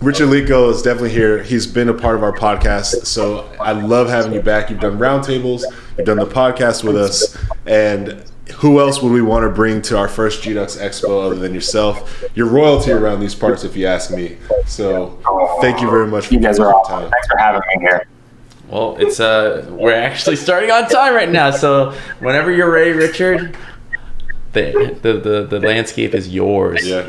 Richard Lico is definitely here. He's been a part of our podcast, so I love having you back. You've done roundtables, you've done the podcast with us, and who else would we want to bring to our first GDUX Expo other than yourself? You're royalty around these parts, if you ask me. So thank you very much for you guys are your awesome. time. Thanks for having me here. Well, it's we're actually starting on time right now, so whenever you're ready, Richard, the landscape is yours. Yeah.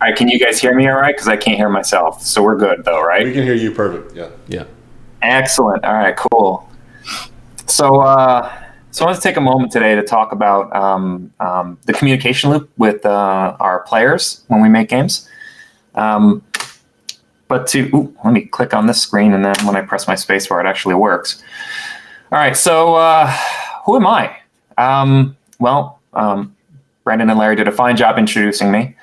All right, can you guys hear me all right? Because I can't hear myself, so we're good though, right? We can hear you perfect. Yeah. Yeah. Excellent. All right, cool. So I want to take a moment today to talk about the communication loop with our players when we make games. But let me click on this screen, and then when I press my space bar, it actually works. All right, so who am I? Brandon and Larry did a fine job introducing me.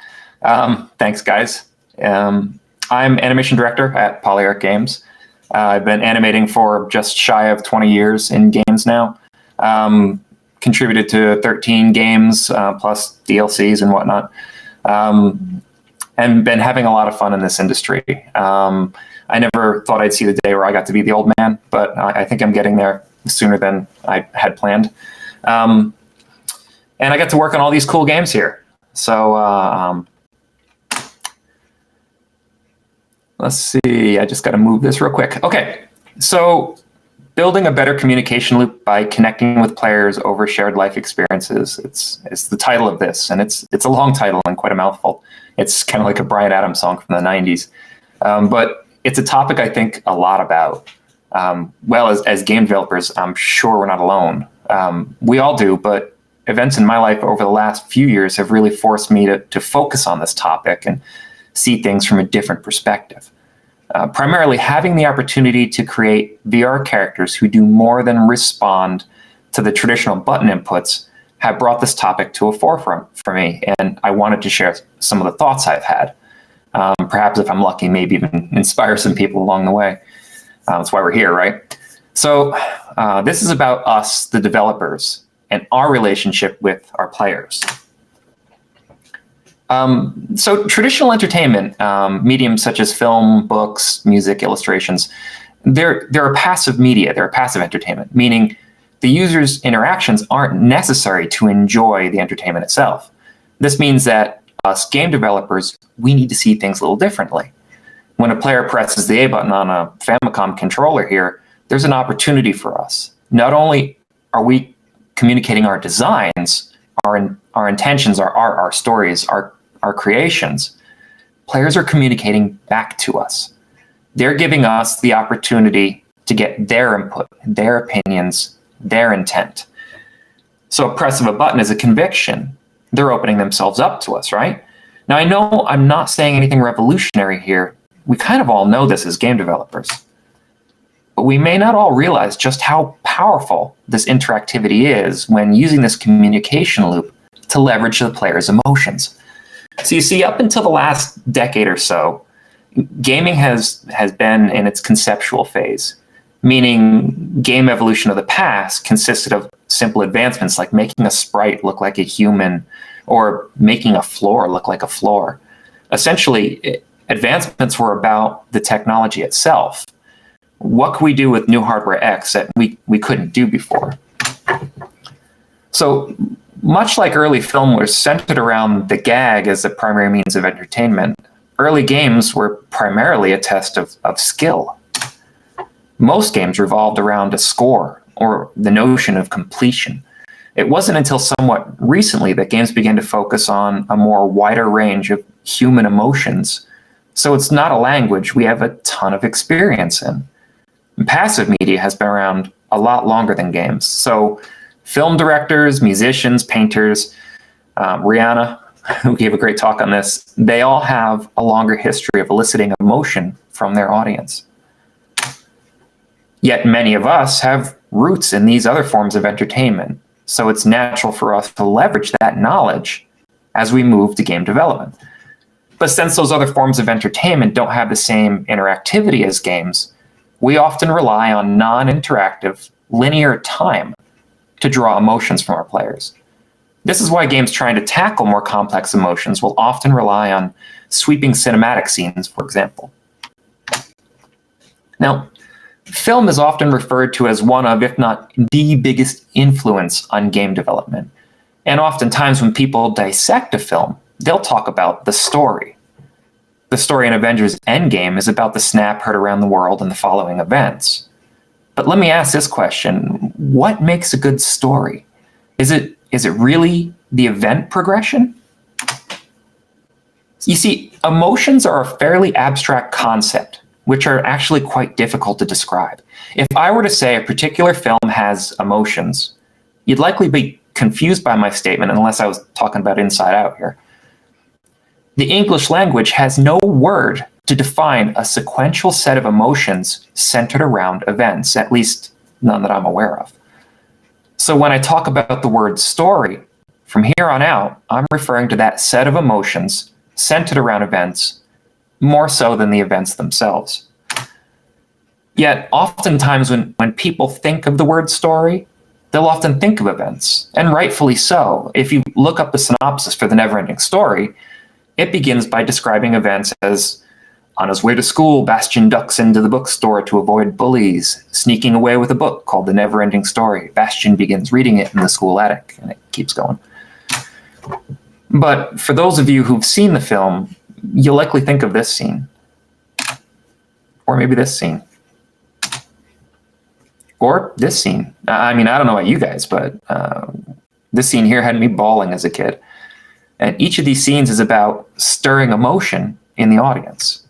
Thanks, guys. I'm animation director at PolyArc Games. I've been animating for just shy of 20 years in games now. Contributed to 13 games plus DLCs and whatnot. And been having a lot of fun in this industry. I never thought I'd see the day where I got to be the old man, but I think I'm getting there sooner than I had planned. And I got to work on all these cool games here. So let's see, I just got to move this real quick. Okay, so building a better communication loop by connecting with players over shared life experiences. It's the title of this, and it's a long title and quite a mouthful. It's kind of like a Bryan Adams song from the 90s. But it's a topic I think a lot about. As game developers, I'm sure we're not alone. We all do, but events in my life over the last few years have really forced me to focus on this topic and see things from a different perspective. Primarily having the opportunity to create VR characters who do more than respond to the traditional button inputs have brought this topic to a forefront for me, and I wanted to share some of the thoughts I've had. Perhaps if I'm lucky, maybe even inspire some people along the way. That's why we're here, right? So this is about us, the developers, and our relationship with our players. So traditional entertainment, mediums such as film, books, music, illustrations, they're a passive media, they're a passive entertainment, meaning the user's interactions aren't necessary to enjoy the entertainment itself. This means that us game developers, we need to see things a little differently. When a player presses the A button on a Famicom controller here, there's an opportunity for us. Not only are we communicating our designs, our intentions, our art, our stories, our creations, players are communicating back to us. They're giving us the opportunity to get their input, their opinions, their intent. So a press of a button is a conviction. They're opening themselves up to us, right? Now, I know I'm not saying anything revolutionary here. We kind of all know this as game developers. But we may not all realize just how powerful this interactivity is when using this communication loop to leverage the player's emotions. So you see, up until the last decade or so, gaming has been in its conceptual phase, meaning game evolution of the past consisted of simple advancements like making a sprite look like a human or making a floor look like a floor. Essentially, advancements were about the technology itself. What can we do with new hardware X that we couldn't do before? So much like early film was centered around the gag as the primary means of entertainment, early games were primarily a test of skill. Most games revolved around a score or the notion of completion. It wasn't until somewhat recently that games began to focus on a more wider range of human emotions. So it's not a language we have a ton of experience in. And passive media has been around a lot longer than games. So film directors, musicians, painters, Rihanna, who gave a great talk on this, they all have a longer history of eliciting emotion from their audience. Yet many of us have roots in these other forms of entertainment, so it's natural for us to leverage that knowledge as we move to game development. But since those other forms of entertainment don't have the same interactivity as games, we often rely on non-interactive, linear time to draw emotions from our players. This is why games trying to tackle more complex emotions will often rely on sweeping cinematic scenes, for example. Now, film is often referred to as one of, if not the biggest influence on game development. And oftentimes when people dissect a film, they'll talk about the story. The story in Avengers Endgame is about the snap heard around the world and the following events. But let me ask this question: what makes a good story? Is it really the event progression? You see, emotions are a fairly abstract concept, which are actually quite difficult to describe. If I were to say a particular film has emotions, you'd likely be confused by my statement unless I was talking about Inside Out here. The English language has no word to define a sequential set of emotions centered around events, at least none that I'm aware of. So when I talk about the word story, from here on out, I'm referring to that set of emotions centered around events more so than the events themselves. Yet, oftentimes when people think of the word story, they'll often think of events, and rightfully so. If you look up the synopsis for The Neverending Story, it begins by describing events as: on his way to school, Bastian ducks into the bookstore to avoid bullies, sneaking away with a book called The Neverending Story. Bastian begins reading it in the school attic, and it keeps going. But for those of you who've seen the film, you'll likely think of this scene. Or maybe this scene. Or this scene. I mean, I don't know about you guys, but this scene here had me bawling as a kid. And each of these scenes is about stirring emotion in the audience.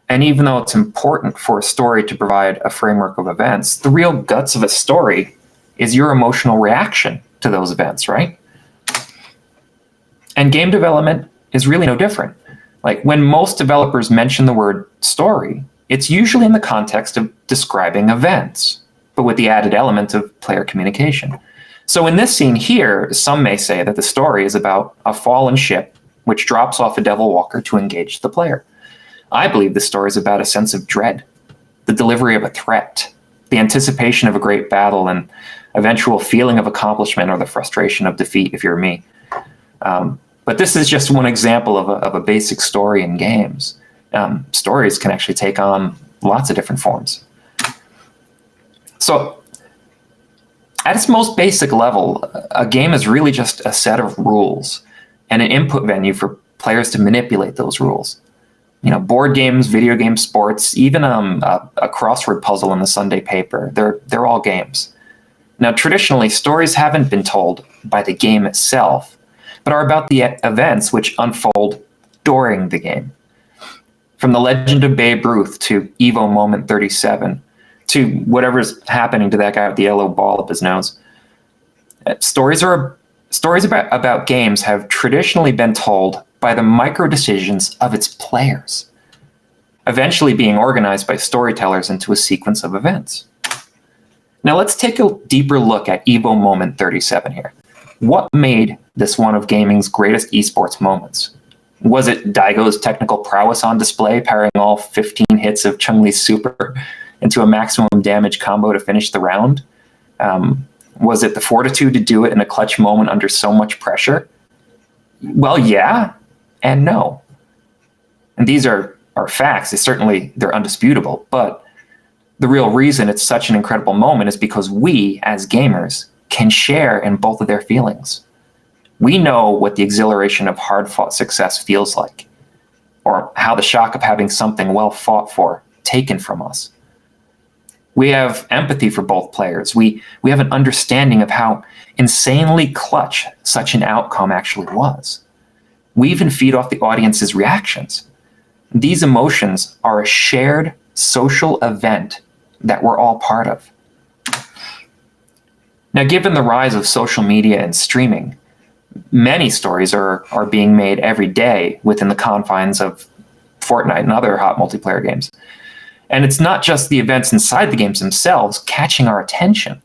And even though it's important for a story to provide a framework of events, the real guts of a story is your emotional reaction to those events, right? And game development is really no different. Like, when most developers mention the word story, it's usually in the context of describing events, but with the added element of player communication. So in this scene here, some may say that the story is about a fallen ship which drops off a devil walker to engage the player. I believe the story is about a sense of dread, the delivery of a threat, the anticipation of a great battle, and eventual feeling of accomplishment or the frustration of defeat, if you're me. But this is just one example of a basic story in games. Stories can actually take on lots of different forms. So, at its most basic level, a game is really just a set of rules and an input venue for players to manipulate those rules. You know, board games, video games, sports, even a crossword puzzle in the Sunday paper, they're all games. Now, traditionally, stories haven't been told by the game itself, but are about the events which unfold during the game. From the legend of Babe Ruth to Evo Moment 37, to whatever's happening to that guy with the yellow ball up his nose. Stories about games have traditionally been told by the micro decisions of its players, eventually being organized by storytellers into a sequence of events. Now let's take a deeper look at Evo Moment 37 here. What made this one of gaming's greatest esports moments? Was it Daigo's technical prowess on display, parrying all 15 hits of Chun-Li's super into a maximum damage combo to finish the round? Was it the fortitude to do it in a clutch moment under so much pressure? Well, yeah and no. And these are facts. They're undisputable. But the real reason it's such an incredible moment is because we, as gamers, can share in both of their feelings. We know what the exhilaration of hard-fought success feels like, or how the shock of having something well fought for taken from us. We have empathy for both players. We have an understanding of how insanely clutch such an outcome actually was. We even feed off the audience's reactions. These emotions are a shared social event that we're all part of. Now, given the rise of social media and streaming, many stories are being made every day within the confines of Fortnite and other hot multiplayer games. And it's not just the events inside the games themselves catching our attention.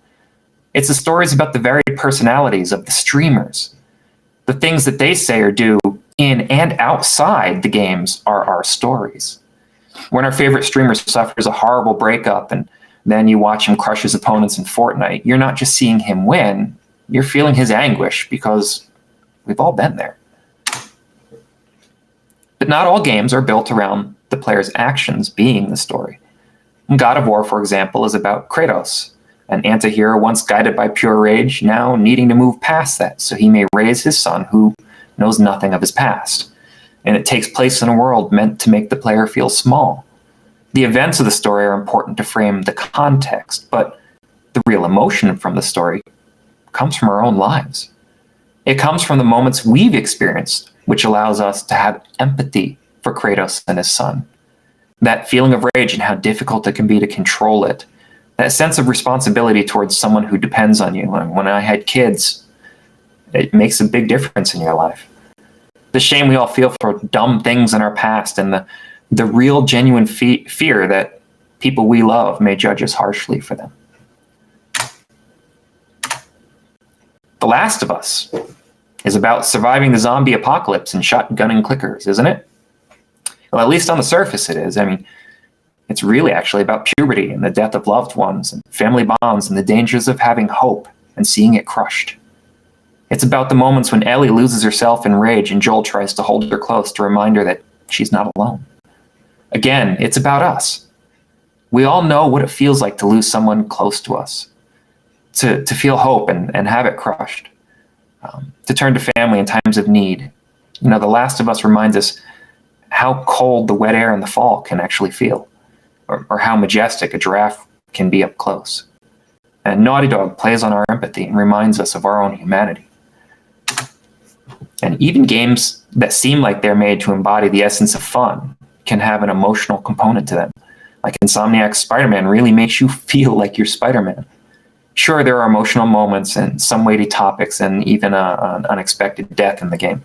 It's the stories about the varied personalities of the streamers. The things that they say or do in and outside the games are our stories. When our favorite streamer suffers a horrible breakup and then you watch him crush his opponents in Fortnite, you're not just seeing him win, you're feeling his anguish because We've all been there. But not all games are built around the player's actions being the story. God of War, for example, is about Kratos, an anti-hero once guided by pure rage, now needing to move past that so he may raise his son who knows nothing of his past. And it takes place in a world meant to make the player feel small. The events of the story are important to frame the context, but the real emotion from the story comes from our own lives. It comes from the moments we've experienced, which allows us to have empathy for Kratos and his son. That feeling of rage and how difficult it can be to control it. That sense of responsibility towards someone who depends on you. And when I had kids, it makes a big difference in your life. The shame we all feel for dumb things in our past, and the real genuine fear that people we love may judge us harshly for them. The Last of Us is about surviving the zombie apocalypse and shotgunning clickers, isn't it? Well, at least on the surface it is. I mean, it's really actually about puberty and the death of loved ones and family bonds and the dangers of having hope and seeing it crushed. It's about the moments when Ellie loses herself in rage and Joel tries to hold her close to remind her that she's not alone. Again, it's about us. We all know what it feels like to lose someone close to us, to feel hope and have it crushed, to turn to family in times of need. You know, The Last of Us reminds us how cold the wet air in the fall can actually feel, or how majestic a giraffe can be up close. And Naughty Dog plays on our empathy and reminds us of our own humanity. And even games that seem like they're made to embody the essence of fun can have an emotional component to them. Like Insomniac's Spider-Man really makes you feel like you're Spider-Man. Sure, there are emotional moments and some weighty topics and even an unexpected death in the game.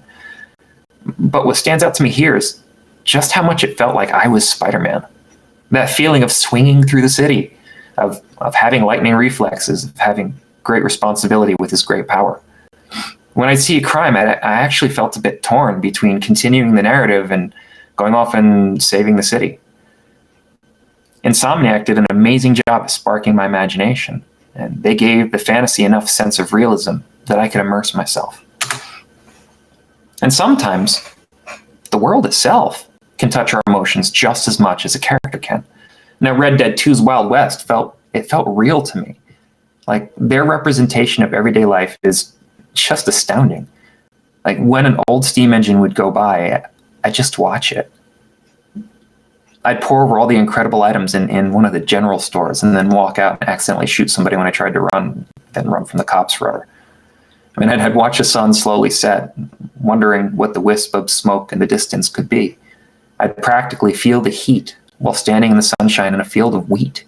But what stands out to me here is just how much it felt like I was Spider-Man. That feeling of swinging through the city, of having lightning reflexes, of having great responsibility with his great power. When I see a crime, I actually felt a bit torn between continuing the narrative and going off and saving the city. Insomniac did an amazing job at sparking my imagination, and they gave the fantasy enough sense of realism that I could immerse myself. And sometimes the world itself can touch our emotions just as much as a character can. Now, Red Dead 2's Wild West felt real to me. Like, their representation of everyday life is just astounding. Like, when an old steam engine would go by, I just watch it. I'd pour over all the incredible items in one of the general stores and then walk out and accidentally shoot somebody when I tried to run, then run from the cops forever. I mean, I'd watch the sun slowly set, wondering what the wisp of smoke in the distance could be. I'd practically feel the heat while standing in the sunshine in a field of wheat,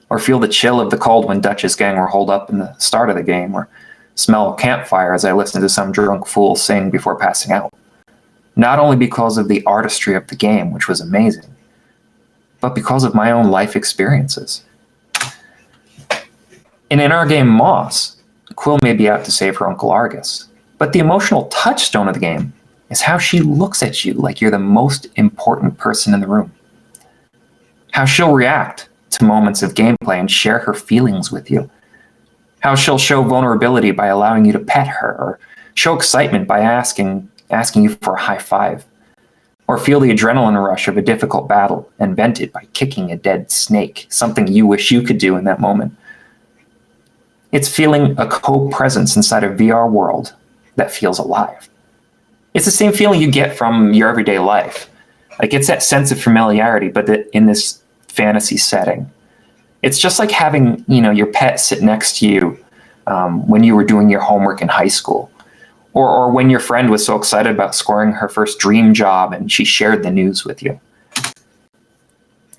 or feel the chill of the cold when Dutch's gang were holed up in the start of the game, or smell a campfire as I listened to some drunk fool sing before passing out. Not only because of the artistry of the game, which was amazing, but because of my own life experiences. And in our game Moss, Quill may be out to save her Uncle Argus, but the emotional touchstone of the game is how she looks at you like you're the most important person in the room. How she'll react to moments of gameplay and share her feelings with you. How she'll show vulnerability by allowing you to pet her, or show excitement by asking you for a high five, or feel the adrenaline rush of a difficult battle and vent it by kicking a dead snake, something you wish you could do in that moment. It's feeling a co-presence inside a VR world that feels alive. It's the same feeling you get from your everyday life. Like, it's that sense of familiarity, but in this fantasy setting. It's just like having, your pet sit next to you when you were doing your homework in high school, or when your friend was so excited about scoring her first dream job and she shared the news with you.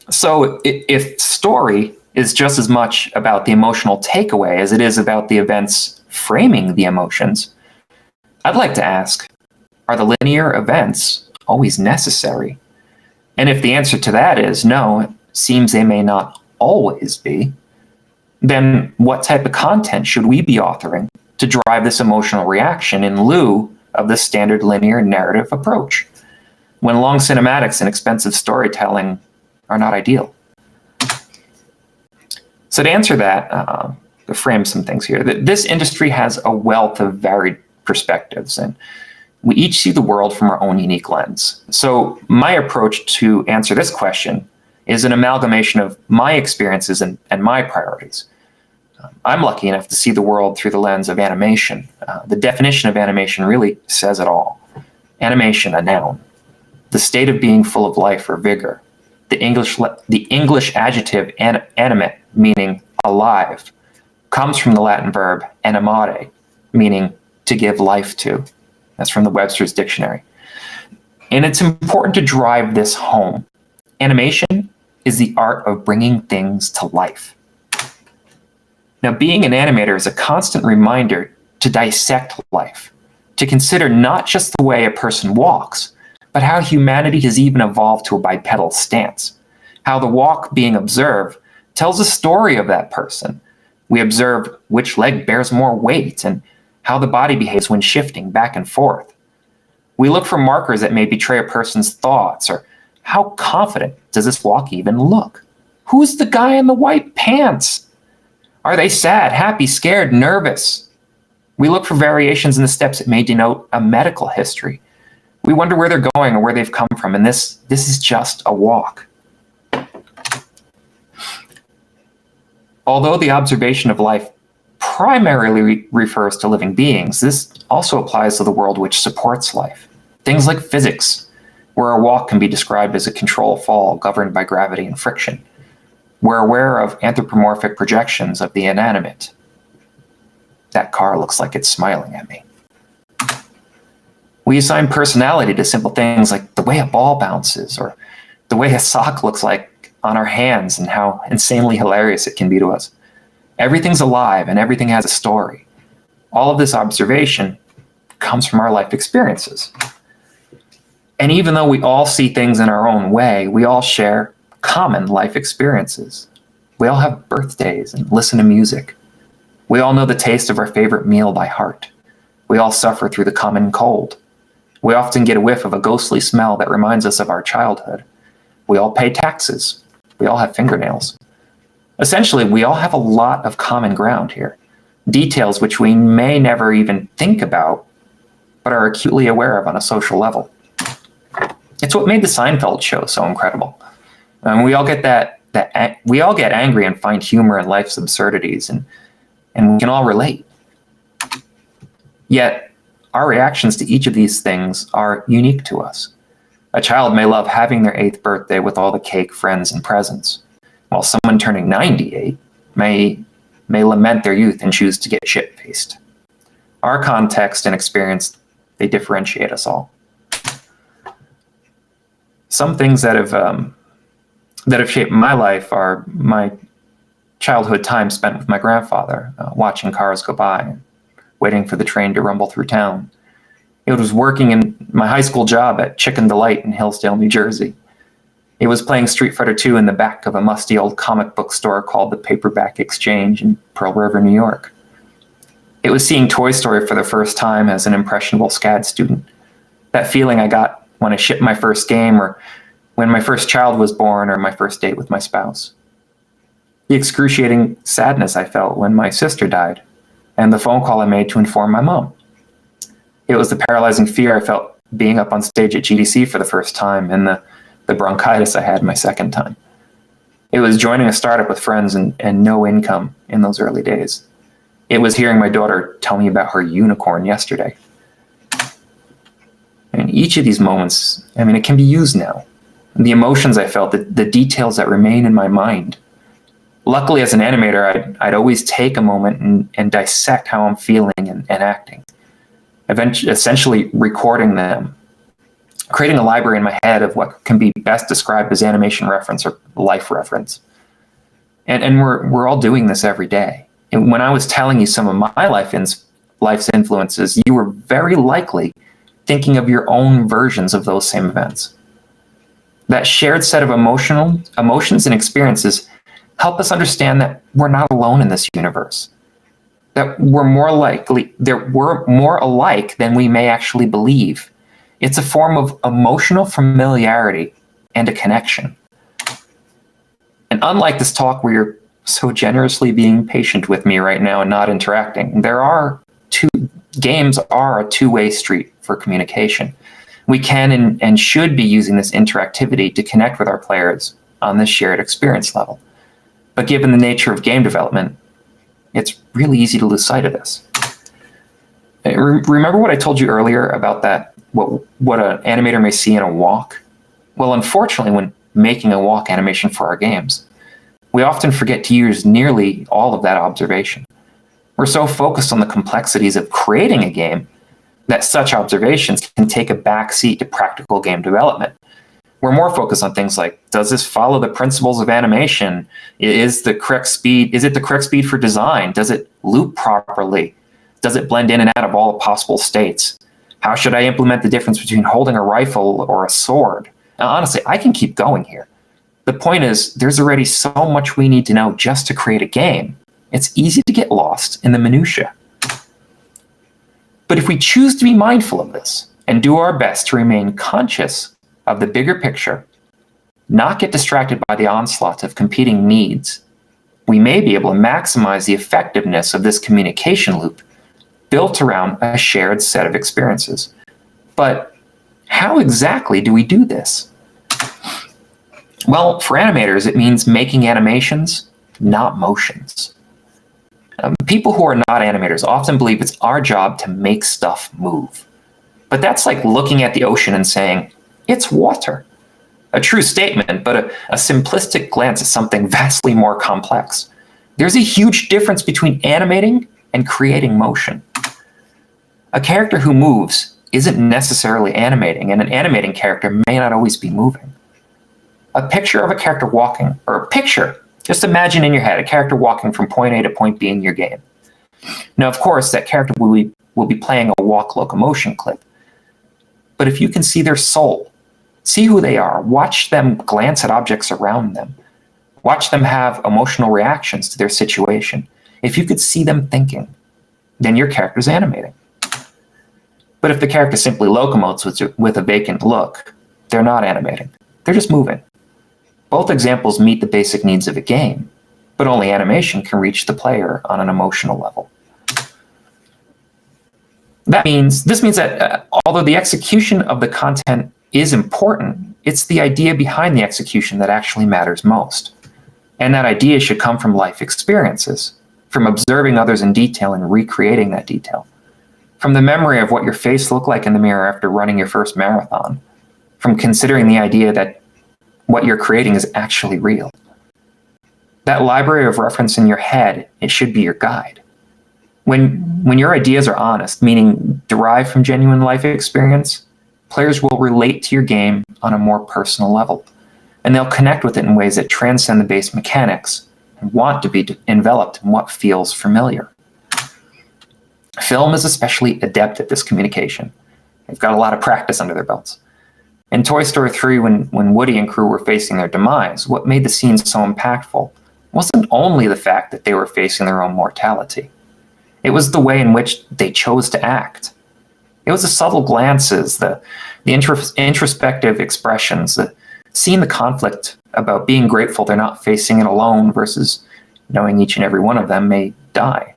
So if story is just as much about the emotional takeaway as it is about the events framing the emotions, I'd like to ask, are the linear events always necessary? And if the answer to that is no, it seems they may not always be, then what type of content should we be authoring to drive this emotional reaction in lieu of the standard linear narrative approach, when long cinematics and expensive storytelling are not ideal? So to answer that, to frame some things here, this industry has a wealth of varied perspectives, and we each see the world from our own unique lens. So my approach to answer this question is an amalgamation of my experiences and my priorities. I'm lucky enough to see the world through the lens of animation. The definition of animation really says it all. Animation, a noun. The state of being full of life or vigor. The English adjective animate, meaning alive, comes from the Latin verb animare, meaning to give life to. That's from the Webster's Dictionary. And it's important to drive this home. Animation is the art of bringing things to life. Now, being an animator is a constant reminder to dissect life, to consider not just the way a person walks, but how humanity has even evolved to a bipedal stance, how the walk being observed tells a story of that person. We observe which leg bears more weight and how the body behaves when shifting back and forth. We look for markers that may betray a person's thoughts, or how confident does this walk even look? Who's the guy in the white pants? Are they sad, happy, scared, nervous? We look for variations in the steps that may denote a medical history. We wonder where they're going or where they've come from, and this is just a walk. Although the observation of life primarily refers to living beings, this also applies to the world which supports life. Things like physics, where a walk can be described as a controlled fall governed by gravity and friction. We're aware of anthropomorphic projections of the inanimate. That car looks like it's smiling at me. We assign personality to simple things like the way a ball bounces, or the way a sock looks like on our hands, and how insanely hilarious it can be to us. Everything's alive and everything has a story. All of this observation comes from our life experiences. And even though we all see things in our own way, we all share common life experiences. We all have birthdays and listen to music. We all know the taste of our favorite meal by heart. We all suffer through the common cold. We often get a whiff of a ghostly smell that reminds us of our childhood. We all pay taxes. We all have fingernails. Essentially, we all have a lot of common ground here. Details which we may never even think about, but are acutely aware of on a social level. It's what made the Seinfeld show so incredible. We all get we all get angry and find humor in life's absurdities, and we can all relate. Yet, our reactions to each of these things are unique to us. A child may love having their 8th birthday with all the cake, friends, and presents, while someone turning 98 may lament their youth and choose to get shit-faced. Our context and experience, they differentiate us all. Some things that have shaped my life are my childhood time spent with my grandfather, watching cars go by and waiting for the train to rumble through town. It was working in my high school job at Chicken Delight in Hillsdale, New Jersey. It was playing Street Fighter II in the back of a musty old comic book store called the Paperback Exchange in Pearl River, New York. It was seeing Toy Story for the first time as an impressionable SCAD student. That feeling I got when I shipped my first game, or when my first child was born, or my first date with my spouse. The excruciating sadness I felt when my sister died, and the phone call I made to inform my mom. It was the paralyzing fear I felt being up on stage at GDC for the first time, and the bronchitis I had my second time. It was joining a startup with friends and no income in those early days. It was hearing my daughter tell me about her unicorn yesterday. And each of these moments, it can be used now. The emotions I felt, the details that remain in my mind. Luckily, as an animator, I'd always take a moment and dissect how I'm feeling and acting. Essentially recording them, creating a library in my head of what can be best described as animation reference or life reference. And we're all doing this every day. And when I was telling you some of my life's influences, you were very likely thinking of your own versions of those same events. That shared set of emotions and experiences help us understand that we're not alone in this universe. That we're more alike than we may actually believe. It's a form of emotional familiarity and a connection. And unlike this talk where you're so generously being patient with me right now and not interacting, there are two games are a two-way street for communication. We can and should be using this interactivity to connect with our players on this shared experience level. But given the nature of game development, it's really easy to lose sight of this. Remember what I told you earlier about that, what an animator may see in a walk? Well, unfortunately, when making a walk animation for our games, we often forget to use nearly all of that observation. We're so focused on the complexities of creating a game that such observations can take a backseat to practical game development. We're more focused on things like, does this follow the principles of animation? Is it the correct speed for design? Does it loop properly? Does it blend in and out of all the possible states? How should I implement the difference between holding a rifle or a sword? Now, honestly, I can keep going here. The point is, there's already so much we need to know just to create a game. It's easy to get lost in the minutia. But if we choose to be mindful of this and do our best to remain conscious of the bigger picture, not get distracted by the onslaught of competing needs, we may be able to maximize the effectiveness of this communication loop built around a shared set of experiences. But how exactly do we do this? Well, for animators, it means making animations, not motions. People who are not animators often believe it's our job to make stuff move. But that's like looking at the ocean and saying, it's water. A true statement, but a simplistic glance at something vastly more complex. There's a huge difference between animating and creating motion. A character who moves isn't necessarily animating, and an animating character may not always be moving. A picture of a character walking, or a picture, just imagine in your head a character walking from point A to point B in your game. Now, of course, that character will be playing a walk locomotion clip. But if you can see their soul, see who they are, watch them glance at objects around them, watch them have emotional reactions to their situation. If you could see them thinking, then your character's animating. But if the character simply locomotes with a vacant look, they're not animating. They're just moving. Both examples meet the basic needs of a game, but only animation can reach the player on an emotional level. This means that although the execution of the content is important, it's the idea behind the execution that actually matters most. And that idea should come from life experiences, from observing others in detail and recreating that detail, from the memory of what your face looked like in the mirror after running your first marathon, from considering the idea that what you're creating is actually real. That library of reference in your head, it should be your guide. When your ideas are honest, meaning derived from genuine life experience, players will relate to your game on a more personal level, and they'll connect with it in ways that transcend the base mechanics and want to be enveloped in what feels familiar. Film is especially adept at this communication. They've got a lot of practice under their belts. In Toy Story 3, when Woody and crew were facing their demise, what made the scene so impactful wasn't only the fact that they were facing their own mortality. It was the way in which they chose to act. It was the subtle glances, the introspective expressions, seeing the conflict about being grateful they're not facing it alone versus knowing each and every one of them may die.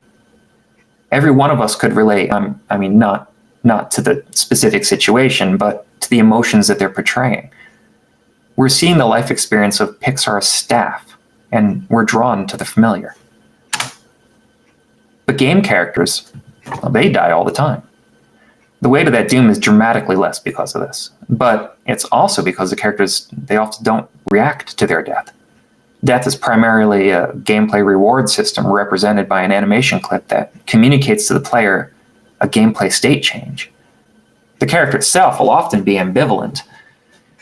Every one of us could relate, not to the specific situation, but to the emotions that they're portraying. We're seeing the life experience of Pixar's staff, and we're drawn to the familiar. But game characters, well, they die all the time. The weight of that doom is dramatically less because of this, but it's also because the characters, they often don't react to their death. Death is primarily a gameplay reward system represented by an animation clip that communicates to the player a gameplay state change. The character itself will often be ambivalent.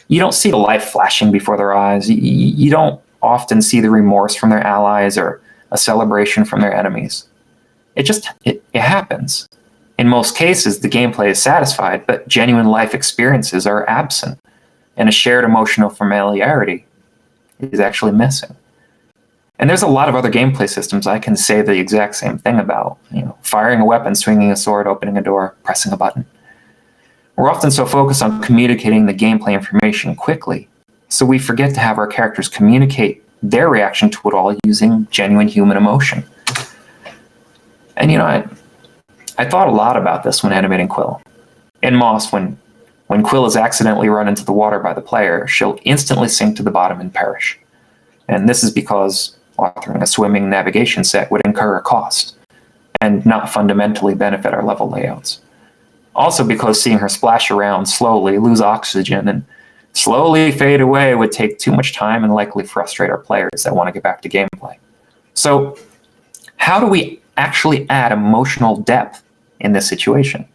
You don't see the light flashing before their eyes. You don't often see the remorse from their allies or a celebration from their enemies. It happens. In most cases, the gameplay is satisfied, but genuine life experiences are absent, and a shared emotional familiarity is actually missing. And there's a lot of other gameplay systems I can say the exact same thing about. Firing a weapon, swinging a sword, opening a door, pressing a button. We're often so focused on communicating the gameplay information quickly, so we forget to have our characters communicate their reaction to it all using genuine human emotion. And I thought a lot about this when animating Quill. In Moss, when Quill is accidentally run into the water by the player, she'll instantly sink to the bottom and perish. And this is because authoring a swimming navigation set would incur a cost and not fundamentally benefit our level layouts. Also because seeing her splash around slowly, lose oxygen, and slowly fade away would take too much time and likely frustrate our players that want to get back to gameplay. So how do we actually add emotional depth in this situation?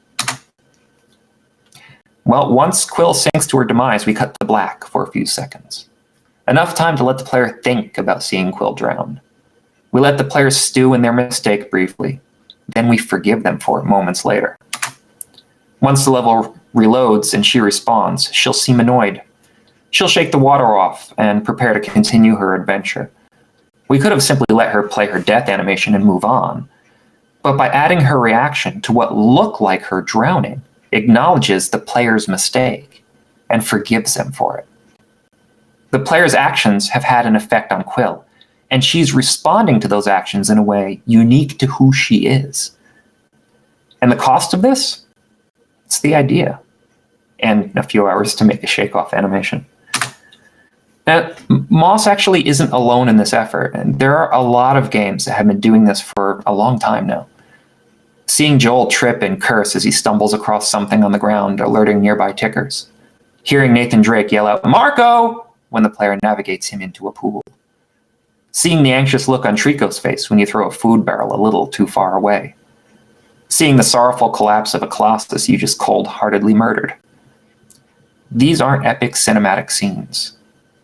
Well, once Quill sinks to her demise, we cut to black for a few seconds. Enough time to let the player think about seeing Quill drown. We let the players stew in their mistake briefly. Then we forgive them for it moments later. Once the level reloads and she responds, she'll seem annoyed. She'll shake the water off and prepare to continue her adventure. We could have simply let her play her death animation and move on. But by adding her reaction to what looked like her drowning, acknowledges the player's mistake and forgives them for it. The player's actions have had an effect on Quill, and she's responding to those actions in a way unique to who she is. And the cost of this? It's the idea. And a few hours to make a shake-off animation. Now, Moss actually isn't alone in this effort, and there are a lot of games that have been doing this for a long time now. Seeing Joel trip and curse as he stumbles across something on the ground, alerting nearby tickers. Hearing Nathan Drake yell out, "Marco!" when the player navigates him into a pool. Seeing the anxious look on Trico's face when you throw a food barrel a little too far away. Seeing the sorrowful collapse of a Colossus you just cold-heartedly murdered. These aren't epic cinematic scenes.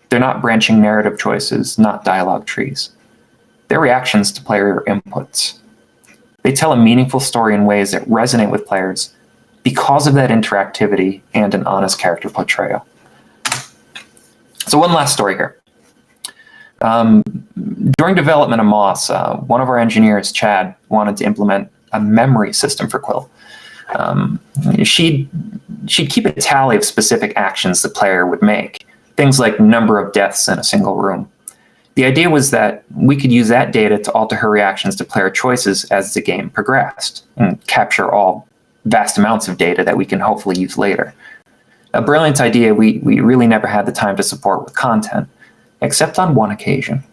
They're not branching narrative choices, not dialogue trees. They're reactions to player inputs. They tell a meaningful story in ways that resonate with players because of that interactivity and an honest character portrayal. So one last story here. During development of Moss, one of our engineers, Chad, wanted to implement a memory system for Quill. She'd keep a tally of specific actions the player would make, things like number of deaths in a single room. The idea was that we could use that data to alter her reactions to player choices as the game progressed, and capture all vast amounts of data that we can hopefully use later. A brilliant idea we really never had the time to support with content, except on one occasion.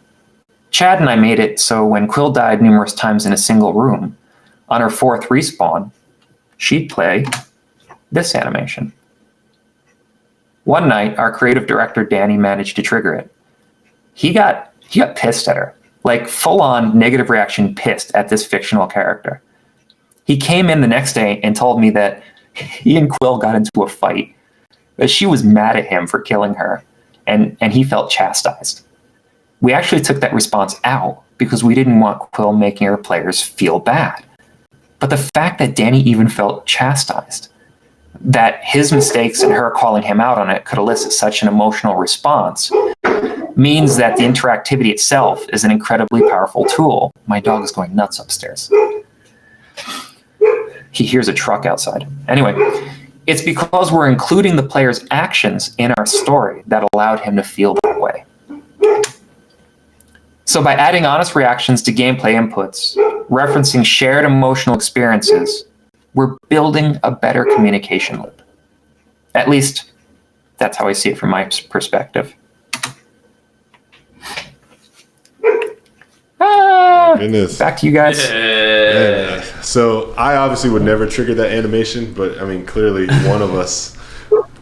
Chad and I made it so when Quill died numerous times in a single room, on her fourth respawn, she'd play this animation. One night, our creative director, Danny, managed to trigger it. He got pissed at her, like full-on negative reaction pissed at this fictional character. He came in the next day and told me that he and Quill got into a fight, that she was mad at him for killing her, and he felt chastised. We actually took that response out because we didn't want Quill making our players feel bad. But the fact that Danny even felt chastised, that his mistakes and her calling him out on it could elicit such an emotional response, means that the interactivity itself is an incredibly powerful tool. My dog is going nuts upstairs. He hears a truck outside. Anyway, it's because we're including the player's actions in our story that allowed him to feel that way. So by adding honest reactions to gameplay inputs, referencing shared emotional experiences, we're building a better communication loop. At least, that's how I see it from my perspective. Goodness. Back to you guys. Yeah. So I obviously would never trigger that animation, but I mean, clearly one of us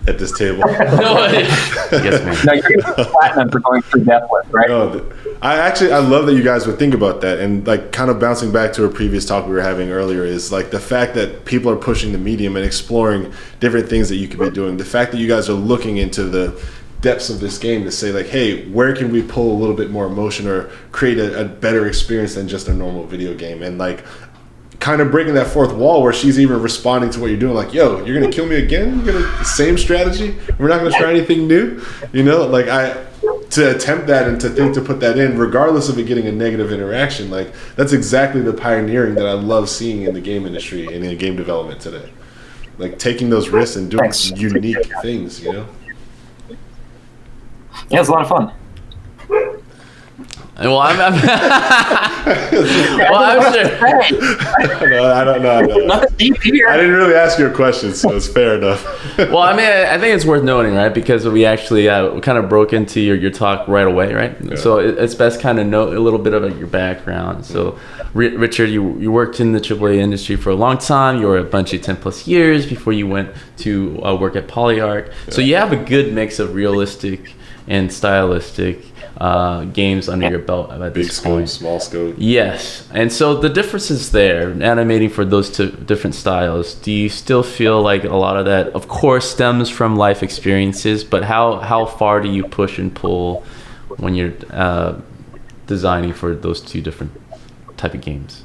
at this table. Yes, man. No, you're getting platinum for going through Deathless, right? No, I love that you guys would think about that, and like kind of bouncing back to a previous talk we were having earlier is like the fact that people are pushing the medium and exploring different things that you could be doing. The fact that you guys are looking into the depths of this game to say like, hey, where can we pull a little bit more emotion or create a better experience than just a normal video game, and like kind of breaking that fourth wall where she's even responding to what you're doing, like, yo, you're gonna kill me again? You're gonna same strategy? We're not gonna try anything new? You know, like to attempt that and to think to put that in, regardless of it getting a negative interaction, like that's exactly the pioneering that I love seeing in the game industry and in game development today. Like taking those risks and doing unique things, you know? Yeah, it's a lot of fun. Well, I'm sure. No, I don't know. Nothing deep here. I didn't really ask you a question, so it's fair enough. Well, I mean, I think it's worth noting, right? Because we actually kind of broke into your talk right away, right? Yeah. So it's best kind of know a little bit about your background. So, Richard, you worked in the AAA industry for a long time. You were at Bungie 10 plus years before you went to work at Polyarc. Yeah. So you have a good mix of realistic and stylistic games under your belt at Big this point. scope, small scope. Yes, and so the difference is there, animating for those two different styles. Do you still feel like a lot of that, of course, stems from life experiences, but how far do you push and pull when you're designing for those two different type of games?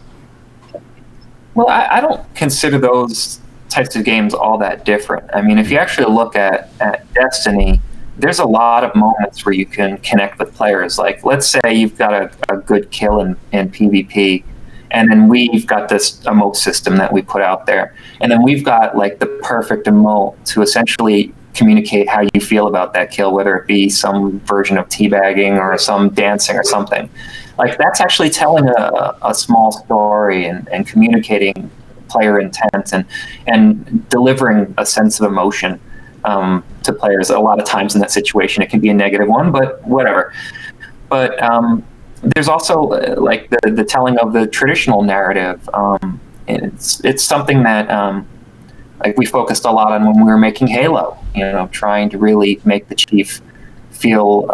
Well, I don't consider those types of games all that different. I mean, if you actually look at Destiny, there's a lot of moments where you can connect with players. Like, let's say you've got a good kill in PvP, and then we've got this emote system that we put out there. And then we've got, like, the perfect emote to essentially communicate how you feel about that kill, whether it be some version of teabagging or some dancing or something. Like, that's actually telling a small story and communicating player intent and delivering a sense of emotion to players. A lot of times in that situation, it can be a negative one, but whatever. But there's also like the telling of the traditional narrative. It's something that like we focused a lot on when we were making Halo. Trying to really make the Chief feel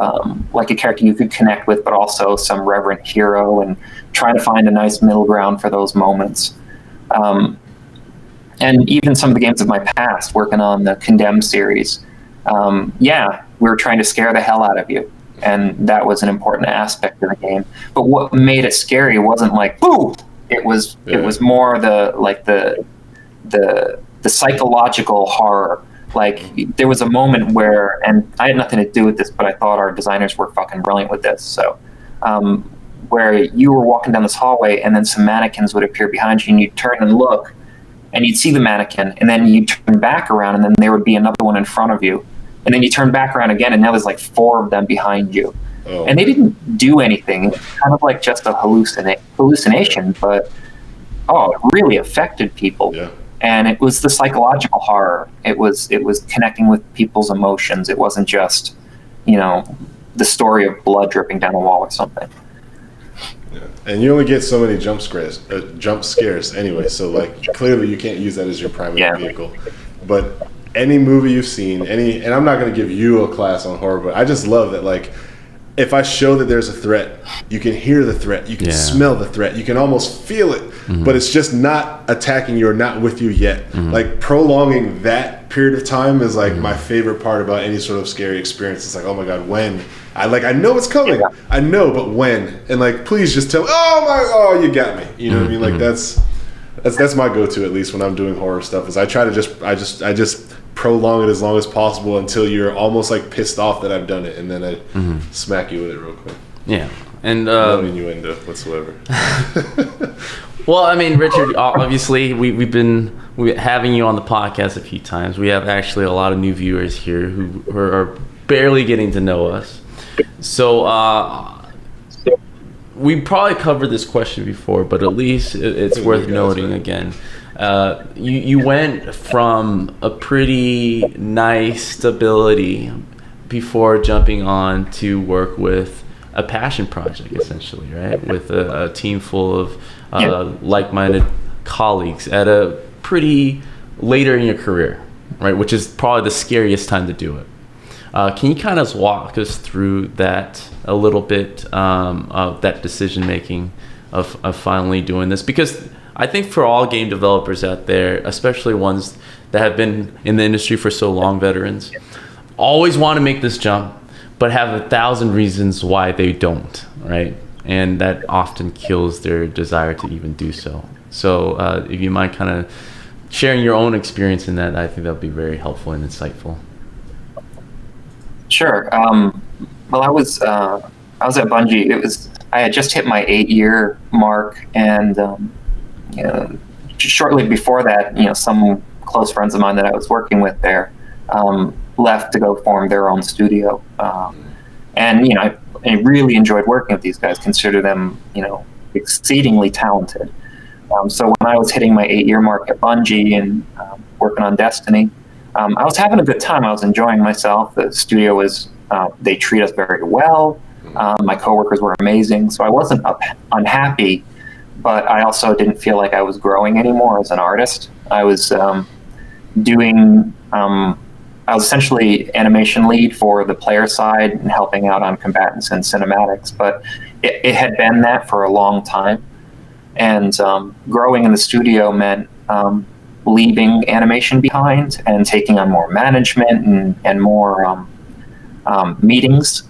like a character you could connect with, but also some reverent hero, and trying to find a nice middle ground for those moments. And even some of the games of my past, working on the Condemned series, we were trying to scare the hell out of you, and that was an important aspect of the game. But what made it scary wasn't like boo. It was more the psychological horror. Like, there was a moment where, and I had nothing to do with this, but I thought our designers were fucking brilliant with this. So, where you were walking down this hallway, and then some mannequins would appear behind you, and you'd turn and look, and you'd see the mannequin, and then you turn back around, and then there would be another one in front of you, and then you turn back around again, and now there's like 4 of them behind you. Oh. And they didn't do anything. It was kind of like just a hallucination, but it really affected people. Yeah. And it was the psychological horror. It was connecting with people's emotions. It wasn't just, the story of blood dripping down a wall or something. Yeah. And you only get so many jump scares anyway, so like clearly you can't use that as your primary vehicle. But any movie you've seen, and I'm not going to give you a class on horror, but I just love that, like, if I show that there's a threat, you can hear the threat, you can smell the threat, you can almost feel it, but it's just not attacking you or not with you yet. Like, prolonging that period of time is like my favorite part about any sort of scary experience. It's like, oh my God, when? I know it's coming. I know, but when? And like, please just tell me, you got me. You know what I mean? Like, that's my go-to, at least when I'm doing horror stuff, is I try to I just prolong it as long as possible until you're almost like pissed off that I've done it, and then I smack you with it real quick. Yeah. And no innuendo whatsoever. Well, I mean, Richard, obviously we've been having you on the podcast a few times. We have actually a lot of new viewers here who are barely getting to know us. So we probably covered this question before, but at least it's worth noting again. You went from a pretty nice stability before jumping on to work with a passion project, essentially, right? With a team full of like-minded colleagues at a pretty later in your career, right? Which is probably the scariest time to do it. Can you kind of walk us through that a little bit, of that decision making of finally doing this? Because I think for all game developers out there, especially ones that have been in the industry for so long, veterans, always want to make this jump, but have 1,000 reasons why they don't, right? And that often kills their desire to even do so. So if you mind kind of sharing your own experience in that, I think that would be very helpful and insightful. Sure. Well, I was at Bungie. I had just hit my 8-year mark, and shortly before that, some close friends of mine that I was working with there left to go form their own studio. And I really enjoyed working with these guys, consider them, exceedingly talented. So when I was hitting my 8-year mark at Bungie and working on Destiny, I was having a good time. I was enjoying myself. The studio was, they treat us very well. My coworkers were amazing. So I wasn't unhappy, but I also didn't feel like I was growing anymore as an artist. I was I was essentially animation lead for the player side and helping out on combatants and cinematics, but it had been that for a long time. And growing in the studio meant leaving animation behind and taking on more management and more meetings.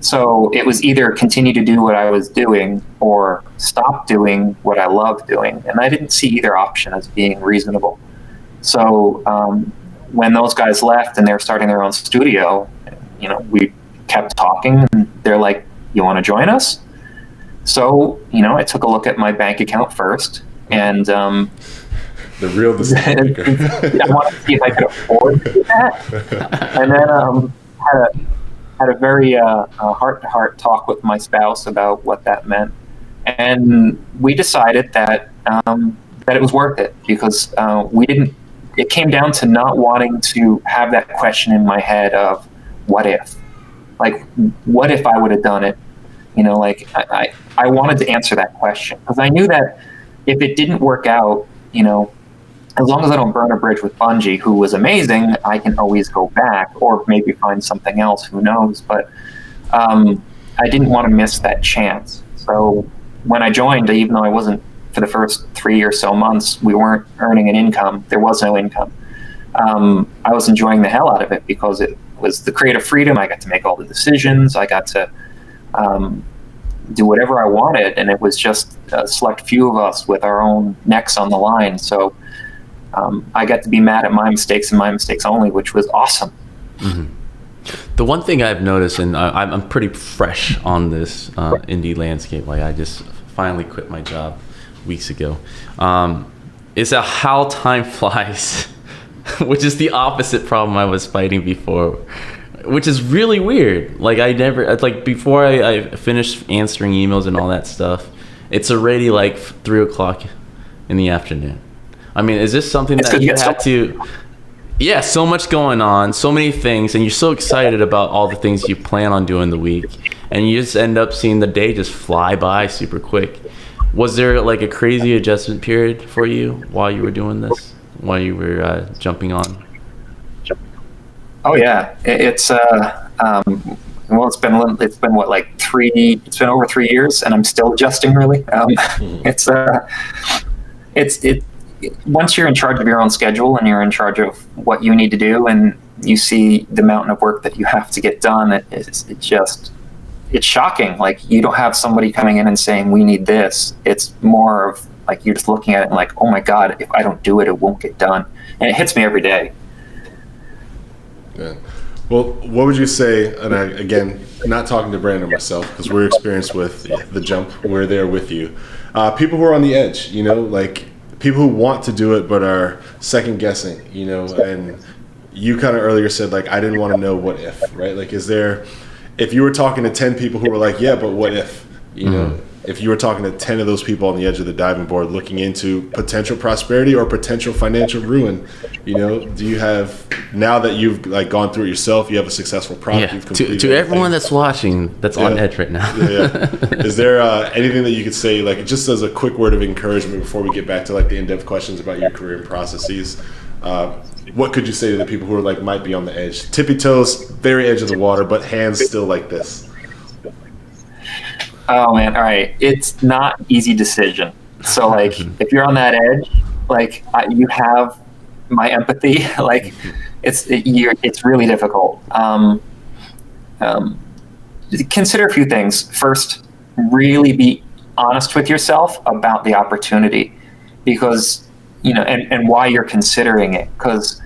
So it was either continue to do what I was doing or stop doing what I loved doing. And I didn't see either option as being reasonable. So when those guys left and they were starting their own studio, we kept talking and they're like, "You want to join us?" So, I took a look at my bank account first and the real decision maker. I wanted to see if I could afford to do that. And then had a very heart-to-heart talk with my spouse about what that meant. And we decided that it was worth it because it came down to not wanting to have that question in my head of what if? Like, what if I would have done it? I wanted to answer that question because I knew that if it didn't work out, as long as I don't burn a bridge with Bungie, who was amazing, I can always go back or maybe find something else, who knows. But I didn't want to miss that chance. So when I joined, even though I wasn't, for the first 3 or so months, we weren't earning an income. There was no income. I was enjoying the hell out of it because it was the creative freedom. I got to make all the decisions. I got to do whatever I wanted, and it was just a select few of us with our own necks on the line. So I got to be mad at my mistakes and my mistakes only, which was awesome. Mm-hmm. The one thing I've noticed, and I'm pretty fresh on this indie landscape, like I just finally quit my job weeks ago, is how time flies, which is the opposite problem I was fighting before, which is really weird. Like before I finished answering emails and all that stuff, it's already like 3:00 in the afternoon. I mean, is this something that you had to... Yeah, so much going on, so many things, and you're so excited about all the things you plan on doing the week, and you just end up seeing the day just fly by super quick. Was there like a crazy adjustment period for you while you were doing this, while you were jumping on? Oh yeah, it's well, it's been what, like it's been over 3 years, and I'm still adjusting really. It's once you're in charge of your own schedule and you're in charge of what you need to do, and you see the mountain of work that you have to get done, it's shocking. Like, you don't have somebody coming in and saying, "We need this." It's more of like you're just looking at it and like, "Oh my God, if I don't do it, it won't get done." And it hits me every day. Yeah. Well, what would you say, and again, not talking to Brandon myself, because we're experienced with the jump, we're there with you. People who are on the edge, like people who want to do it but are second guessing, and you kind of earlier said, like, I didn't want to know what if, right? Like, if you were talking to 10 people who were like, yeah, but what if, if you were talking to 10 of those people on the edge of the diving board looking into potential prosperity or potential financial ruin, do you have, now that you've like gone through it yourself, you have a successful product, you've completed to everyone that's watching, that's on edge right now. Is there anything that you could say, like, just as a quick word of encouragement before we get back to like the in-depth questions about your career and processes? What could you say to the people who are like, might be on the edge, tippy toes, very edge of the water, but hands still like this? Oh man, all right. It's not an easy decision. So like, if you're on that edge, like you have my empathy. Like, it's really difficult. Consider a few things. First, really be honest with yourself about the opportunity, because and why you're considering it. Because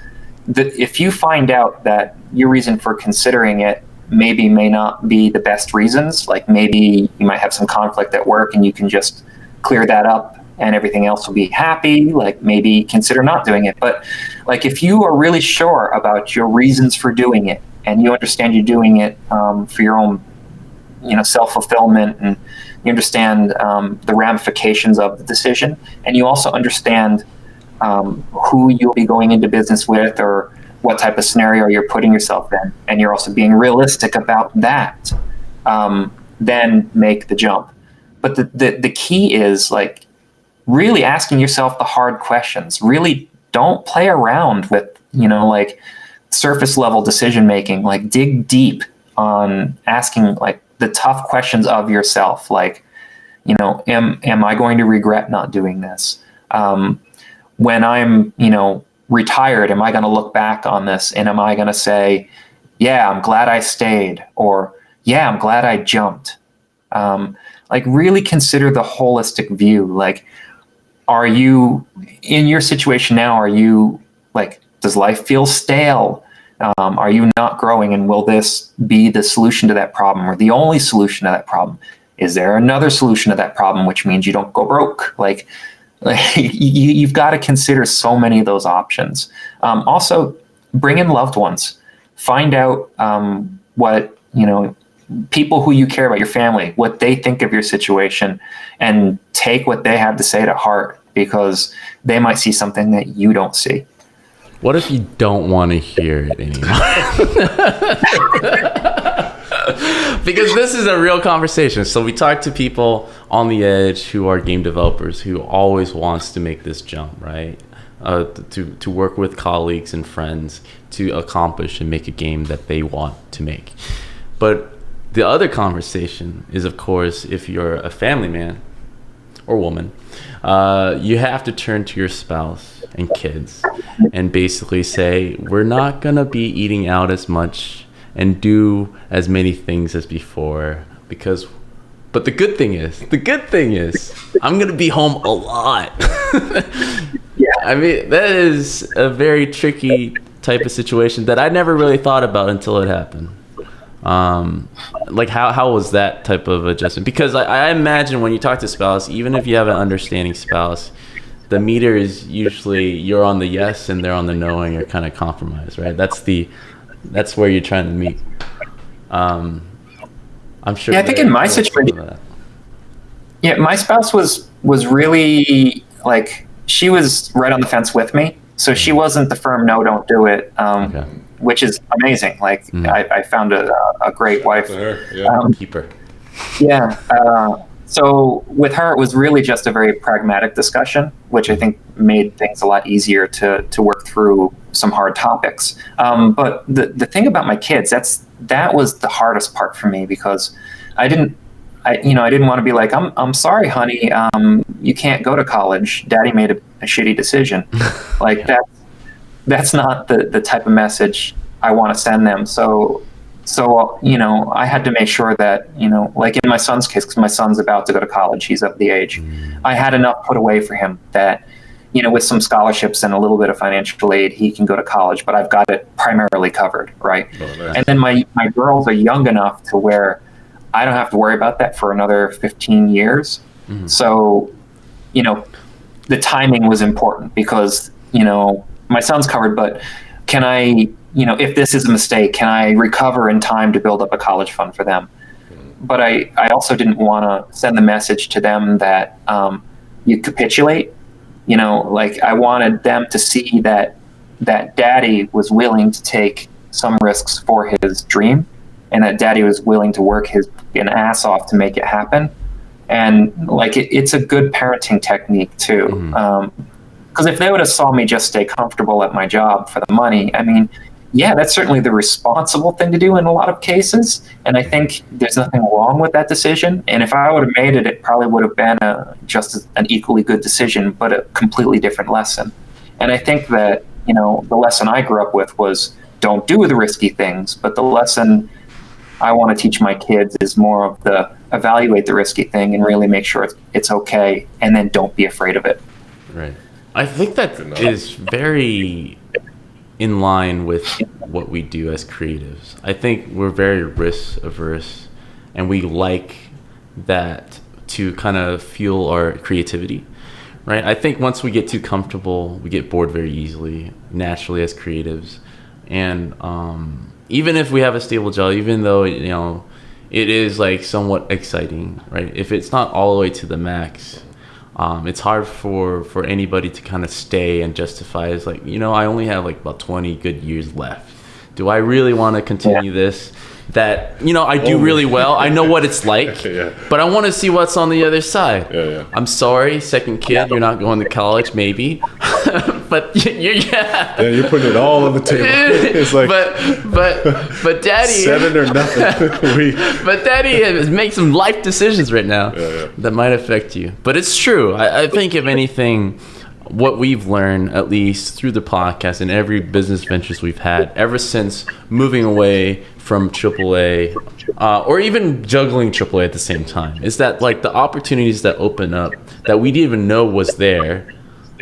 if you find out that your reason for considering it may not be the best reasons, like maybe you might have some conflict at work and you can just clear that up and everything else will be happy, like maybe consider not doing it. But like, if you are really sure about your reasons for doing it and you understand you're doing it for your own self-fulfillment, and you understand the ramifications of the decision, and you also understand who you'll be going into business with, or what type of scenario you're putting yourself in, and you're also being realistic about that, then make the jump. But the key is like really asking yourself the hard questions. Really don't play around with, like surface level decision making. Like dig deep on asking like the tough questions of yourself. Like, am I going to regret not doing this? When I'm, retired, am I going to look back on this and am I going to say, yeah, I'm glad I stayed, or yeah, I'm glad I jumped? Like really consider the holistic view. Like, are you in your situation now? Are you like, does life feel stale? Are you not growing? And will this be the solution to that problem, or the only solution to that problem? Is there another solution to that problem, which means you don't go broke? Like you've got to consider so many of those options. Also, bring in loved ones. Find out what, people who you care about, your family, what they think of your situation, and take what they have to say to heart, because they might see something that you don't see. What if you don't want to hear it anymore? Because this is a real conversation. So we talk to people on the edge who are game developers, who always wants to make this jump, right? To work with colleagues and friends to accomplish and make a game that they want to make. But the other conversation is, of course, if you're a family man or woman, you have to turn to your spouse and kids and basically say, we're not going to be eating out as much and do as many things as before, but the good thing is I'm going to be home a lot. Yeah. I mean, that is a very tricky type of situation that I never really thought about until it happened. Like how was that type of adjustment? Because I imagine when you talk to spouse, even if you have an understanding spouse, the meter is usually you're on the yes and they're on the no, and you're kind of compromised, right? That's where you're trying to meet. I'm sure. Yeah, I think in my situation, my spouse was really like, she was right on the fence with me. So she wasn't the firm, no, don't do it. Okay. Which is amazing. Like I found a great wife. Keep her. Yeah. So with her, it was really just a very pragmatic discussion, which I think made things a lot easier to work through some hard topics. But the thing about my kids, that was the hardest part for me, because I didn't want to be like, I'm sorry, honey, you can't go to college. Daddy made a shitty decision. Like that's not the type of message I want to send them. So I had to make sure that, like in my son's case, because my son's about to go to college, he's of the age, I had enough put away for him that, with some scholarships and a little bit of financial aid, he can go to college, but I've got it primarily covered, right? Oh, nice. And then my girls are young enough to where I don't have to worry about that for another 15 years. Mm-hmm. So, the timing was important, because, my son's covered, but can I, if this is a mistake, can I recover in time to build up a college fund for them? But I also didn't want to send the message to them that you capitulate. Like I wanted them to see that daddy was willing to take some risks for his dream, and that daddy was willing to work an ass off to make it happen. And like it's a good parenting technique too. Because if they would have saw me just stay comfortable at my job for the money, I mean, yeah, that's certainly the responsible thing to do in a lot of cases. And I think there's nothing wrong with that decision. And if I would have made it, it probably would have been just an equally good decision, but a completely different lesson. And I think that, the lesson I grew up with was don't do the risky things. But the lesson I want to teach my kids is more of the evaluate the risky thing and really make sure it's okay. And then don't be afraid of it. Right. I think that is very in line with what we do as creatives. I think we're very risk averse, and we like that to kind of fuel our creativity, right? I think once we get too comfortable, we get bored very easily, naturally as creatives. And even if we have a stable job, even though, it is like somewhat exciting, right? If it's not all the way to the max, it's hard for anybody to kind of stay and justify. It's like, I only have like about 20 good years left. Do I really want to continue this? That, I do really well. I know what it's like, but I want to see what's on the other side. I'm sorry, second kid, you're not going to college, maybe. But you're putting it all on the table. It's like, but daddy, 7 or nothing. But daddy is making some life decisions right now that might affect you. But it's true. I think if anything, what we've learned, at least through the podcast and every business ventures we've had ever since moving away from AAA, or even juggling AAA at the same time, is that like the opportunities that open up that we didn't even know was there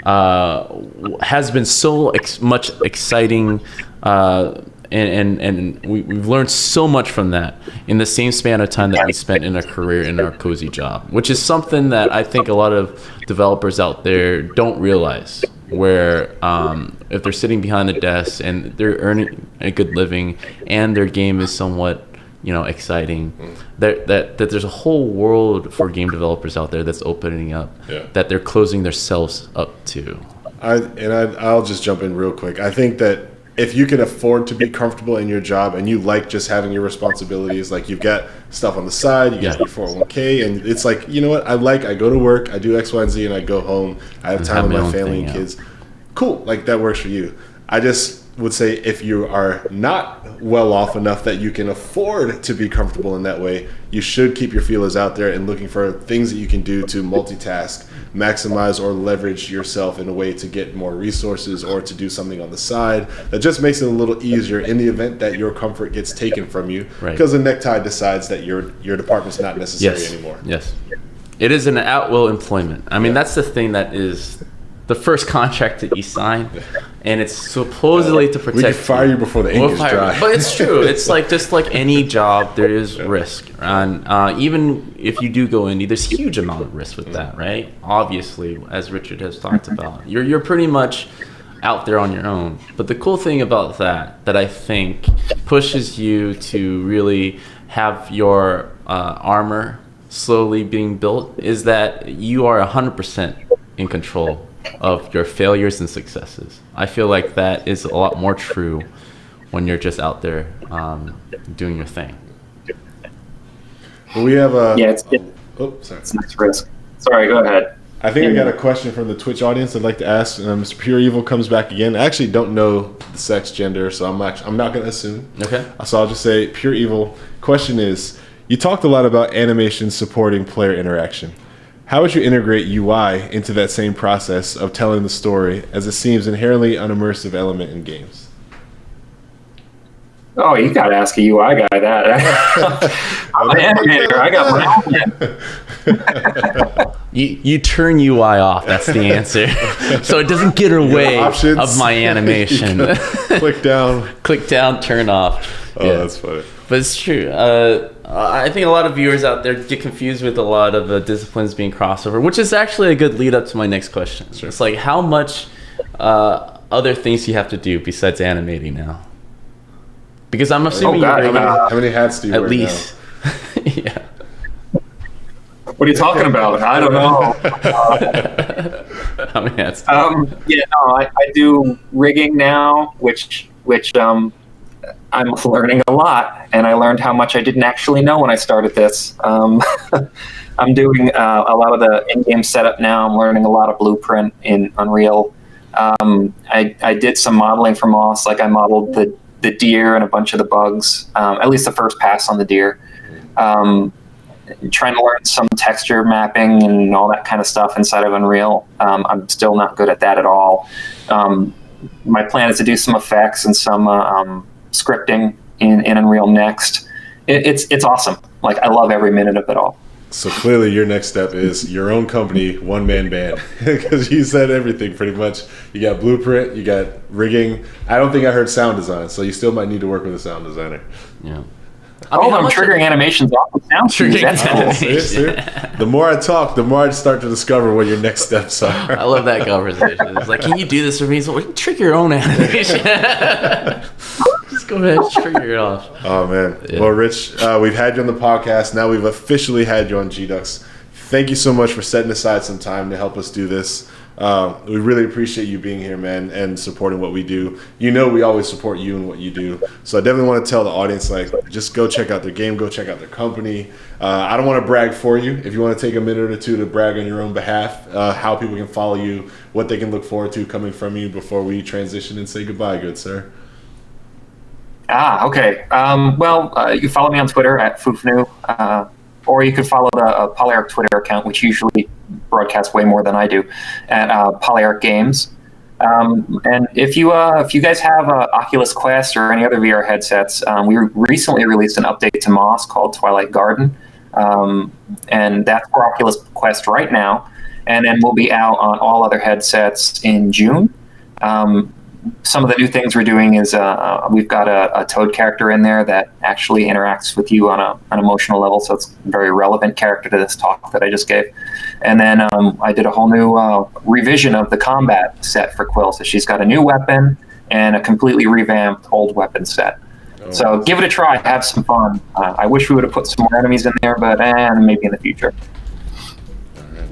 has been so much exciting, and we've learned so much from that in the same span of time that we spent in a career in our cozy job, which is something that I think a lot of developers out there don't realize, where if they're sitting behind the desk and they're earning a good living and their game is somewhat exciting, that there's a whole world for game developers out there that's opening up, that they're closing themselves up to. I'll just jump in real quick. I think that if you can afford to be comfortable in your job and you like just having your responsibilities, like you've got stuff on the side, you got your 401k, and it's like, I go to work, I do X, Y, and Z, and I go home, I have time with my family and kids. Cool, like that works for you. I just would say if you are not well off enough that you can afford to be comfortable in that way, you should keep your feelers out there and looking for things that you can do to multitask, maximize or leverage yourself in a way to get more resources or to do something on the side that just makes it a little easier in the event that your comfort gets taken from you, because the necktie decides that your department's not necessary anymore. Yes. It is an at-will employment. I mean, that's the thing that is the first contract that you sign, and it's supposedly to protect. We can fire you before the ink is dry. But it's true. It's like just like any job, there is risk, and even if you do go in, there's a huge amount of risk with that, right? Obviously, as Richard has talked about, you're pretty much out there on your own. But the cool thing about that I think pushes you to really have your armor slowly being built, is that you are 100% in control of your failures and successes. I feel like that is a lot more true when you're just out there doing your thing. We have a sorry. It's a nice risk. Sorry, go ahead. I think I got a question from the Twitch audience I'd like to ask. Mr. Pure Evil comes back again. I actually don't know the sex, gender, so I'm not going to assume. Okay. So I'll just say Pure Evil. Question is, you talked a lot about animation supporting player interaction. How would you integrate UI into that same process of telling the story, as it seems inherently an immersive element in games? Oh, you got to ask a UI guy that. I'm an animator. I got my own. You turn UI off. That's the answer. So it doesn't get away of my animation. Click down, turn off. Oh, that's funny. But it's true. I think a lot of viewers out there get confused with a lot of disciplines being crossover, which is actually a good lead up to my next question. Sure. It's like, how much other things you have to do besides animating now? Because I'm assuming how many hats do you wear at least? Yeah. What are you talking about? I don't know. How many hats? I do rigging now, which I'm learning a lot, and I learned how much I didn't actually know when I started this. I'm doing a lot of the in-game setup now. I'm learning a lot of Blueprint in Unreal. I did some modeling for Moss, like I modeled the deer and a bunch of the bugs, at least the first pass on the deer. Trying to learn some texture mapping and all that kind of stuff inside of Unreal. I'm still not good at that at all. My plan is to do some effects and some scripting in Unreal next. It's awesome. Like, I love every minute of it all. So clearly your next step is your own company, one-man band, because you said everything pretty much. You got Blueprint, you got rigging. I don't think I heard sound design, so you still might need to work with a sound designer. Yeah. I'm triggering animations off of sound. That's cool. See? The more I talk, the more I start to discover what your next steps are. I love that conversation. It's like, can you do this for me? So trigger your own animation. Just go ahead and trigger it off. Oh man. Yeah. Well, Rich, we've had you on the podcast. Now we've officially had you on G-Ducks. Thank you so much for setting aside some time to help us do this. We really appreciate you being here, man, and supporting what we do. You know we always support you and what you do. So I definitely want to tell the audience, like, just go check out their game, go check out their company. I don't want to brag for you. If you want to take a minute or two to brag on your own behalf, how people can follow you, what they can look forward to coming from you before we transition and say goodbye, good sir. Okay. You can follow me on Twitter at Fufnu, or you could follow the Polyarc Twitter account, which usually broadcasts way more than I do, at Polyarc Games. And if you guys have Oculus Quest or any other VR headsets, we recently released an update to Moss called Twilight Garden, and that's for Oculus Quest right now. And then we'll be out on all other headsets in June. Some of the new things we're doing is we've got a Toad character in there that actually interacts with you on an emotional level, so it's a very relevant character to this talk that I just gave. And then I did a whole new revision of the combat set for Quill, so she's got a new weapon and a completely revamped old weapon set. So give it a try, have some fun. I wish we would have put some more enemies in there, but maybe in the future. All right.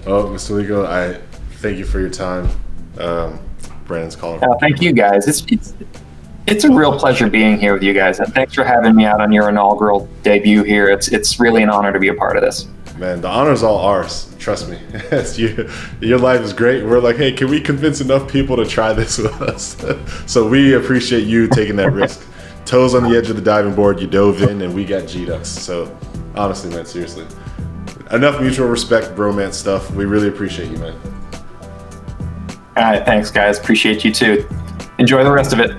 Well, Mr. Lico, I thank you for your time. Brandon's calling. Thank you guys. It's a real pleasure being here with you guys, and thanks for having me out on your inaugural debut here. It's really an honor to be a part of this. Man, the honor's all ours. Trust me. Your life is great. We're like, hey, can we convince enough people to try this with us? So we appreciate you taking that risk. Toes on the edge of the diving board, you dove in, and we got G-Ducks. So honestly, man, seriously. Enough mutual respect, bromance stuff. We really appreciate you, man. All right, thanks, guys. Appreciate you too. Enjoy the rest of it.